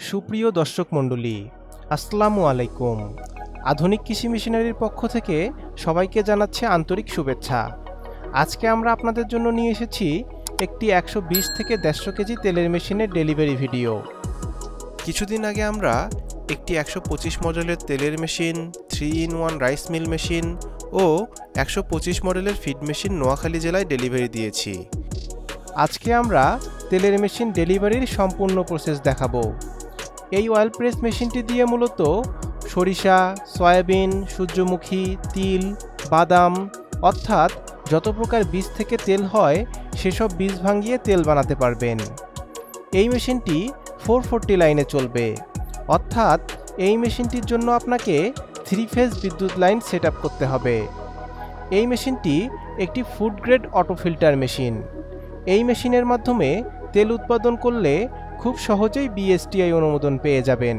সুপ্রিয় দর্শক মণ্ডলী, আসসালামু আলাইকুম। আধুনিক কৃষি মেশিনারির পক্ষ থেকে সবাইকে জানাচ্ছি আন্তরিক শুভেচ্ছা। আজকে আমরা আপনাদের জন্য নিয়ে এসেছি একটি 120 থেকে 150 কেজি তেলের মেশিনের ডেলিভারি ভিডিও। কিছুদিন আগে আমরা একটি 125 মডেলের তেলের machine, 3-in-1 rice mill machine ও 125 মডেলের ফিড মেশিন নোয়াখালী জেলায় ডেলিভারি দিয়েছি। আজকে আমরা তেলের মেশিন ডেলিভারির সম্পূর্ণ প্রসেস দেখাবো। এই অয়েল প্রেস মেশিনটি দিয়ে মূলত সরিষা, সয়াবিন, সূর্যমুখী, তিল, বাদাম অর্থাৎ যত প্রকার বীজ থেকে তেল হয় সেসব বীজ ভাঙিয়ে তেল বানাতে পারবেন। এই মেশিনটি 440 লাইনে চলবে, অর্থাৎ এই মেশিনটির জন্য আপনাকে 3 ফেজ বিদ্যুৎ লাইন সেট আপ করতে হবে। এই মেশিনটি একটি food grade auto filter machine. এই মেশিনের মাধ্যমে তেল উৎপাদন করলে খুব সহজেই বিএসটিআই অনুমোদন পেয়ে যাবেন।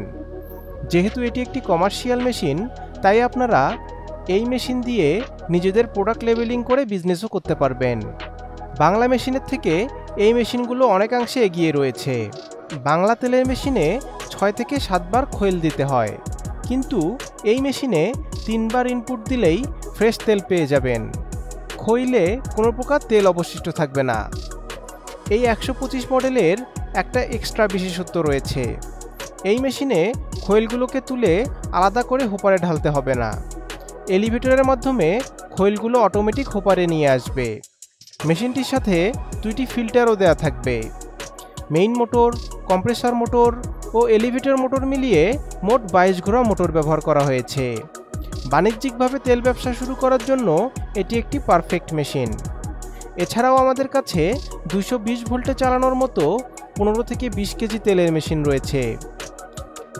যেহেতু এটি একটি কমার্শিয়াল মেশিন, তাই আপনারা এই মেশিন দিয়ে নিজেদের প্রোডাক্ট লেবেলিং করে বিজনেসও করতে পারবেন। বাংলা মেশিনের থেকে এই মেশিনগুলো অনেকাংশে এগিয়ে রয়েছে। বাংলা তেলের মেশিনে 6 থেকে 7 বার খোয়েল দিতে হয়, কিন্তু এই মেশিনে 3 বার ইনপুট দিলেই ফ্রেশ তেল পেয়ে যাবেন। খইলে কোনো প্রকার তেল অবশিষ্ট থাকবে না। এই 125 মডেলের একটা এক্সট্রা বিশেষত্ব রয়েছে। এই মেশিনে খৈলগুলোকে তুলে আলাদা করে হোপারে ঢালতে হবে না। এলিভেটরের মাধ্যমে খৈলগুলো অটোমেটিক হোপারে নিয়ে আসবে। মেশিনটির সাথে 2টি ফিল্টারও দেওয়া থাকবে। মেইন মোটর, কম্প্রেসর মোটর ও এলিভেটর মোটর মিলিয়ে মোট 22 ঘোড়া মোটর ব্যবহার করা হয়েছে। বাণিজ্যিকভাবে তেল ব্যবসা শুরু করার জন্য এটি একটি পারফেক্ট মেশিন। এছাড়াও আমাদের কাছে 220 ভোল্টে চালানোর মতো 15 থেকে 20 কেজি তেলের মেশিন রয়েছে।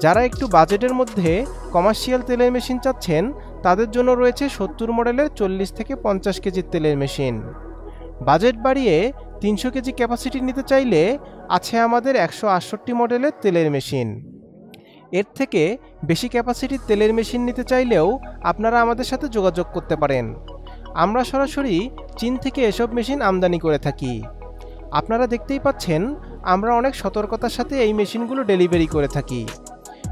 যারা একটু বাজেটের মধ্যে কমার্শিয়াল তেলের মেশিন চাচ্ছেন, তাদের জন্য রয়েছে 70 মডেলের 40 থেকে 50 কেজির তেলের মেশিন। বাজেট বাড়িয়ে 300 কেজি ক্যাপাসিটি নিতে চাইলে আছে আমাদের 168 মডেলের তেলের মেশিন। এর থেকে বেশি ক্যাপাসিটির তেলের মেশিন নিতে চাইলেও আপনারা আমাদের সাথে যোগাযোগ করতে পারেন। আমরা সরাসরি চীন থেকে এসব মেশিন আমদানি করে থাকি। আপনারা দেখতেই পাচ্ছেন, আমরা অনেক সতর্কতার সাথে এই মেশিনগুলো ডেলিভারি করে থাকি।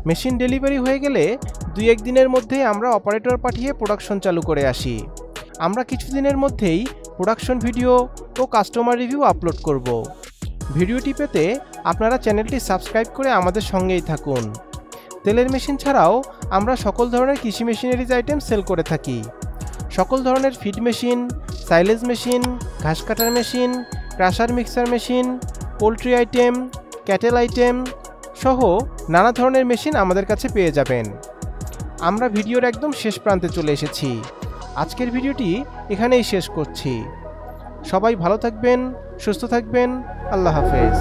মেশিন ডেলিভারি হয়ে গেলে 2-1 দিনের মধ্যেই আমরা অপারেটর পাঠিয়ে প্রোডাকশন চালু করে আসি। আমরা কিছুদিনের মধ্যেই প্রোডাকশন ভিডিও ও কাস্টমার রিভিউ আপলোড করব। ভিডিওটি পেতে আপনারা চ্যানেলটি সাবস্ক্রাইব করে আমাদের সঙ্গেই থাকুন। তেলের মেশিন ছাড়াও আমরা সকল ধরনের কৃষি মেশিনারিজ আইটেম সেল করে থাকি। সকল ধরনের ফিড মেশিন, সাইলেজ মেশিন, ঘাস কাটার machine, crusher mixer machine, poultry item, cattle item সহ নানা ধরনের মেশিন আমাদের কাছে পেয়ে যাবেন। আমরা ভিডিওর একদম শেষ প্রান্তে চলে এসেছি। আজকের ভিডিওটি এখানেই শেষ করছি। সবাই ভালো থাকবেন, সুস্থ থাকবেন। আল্লাহ হাফেজ।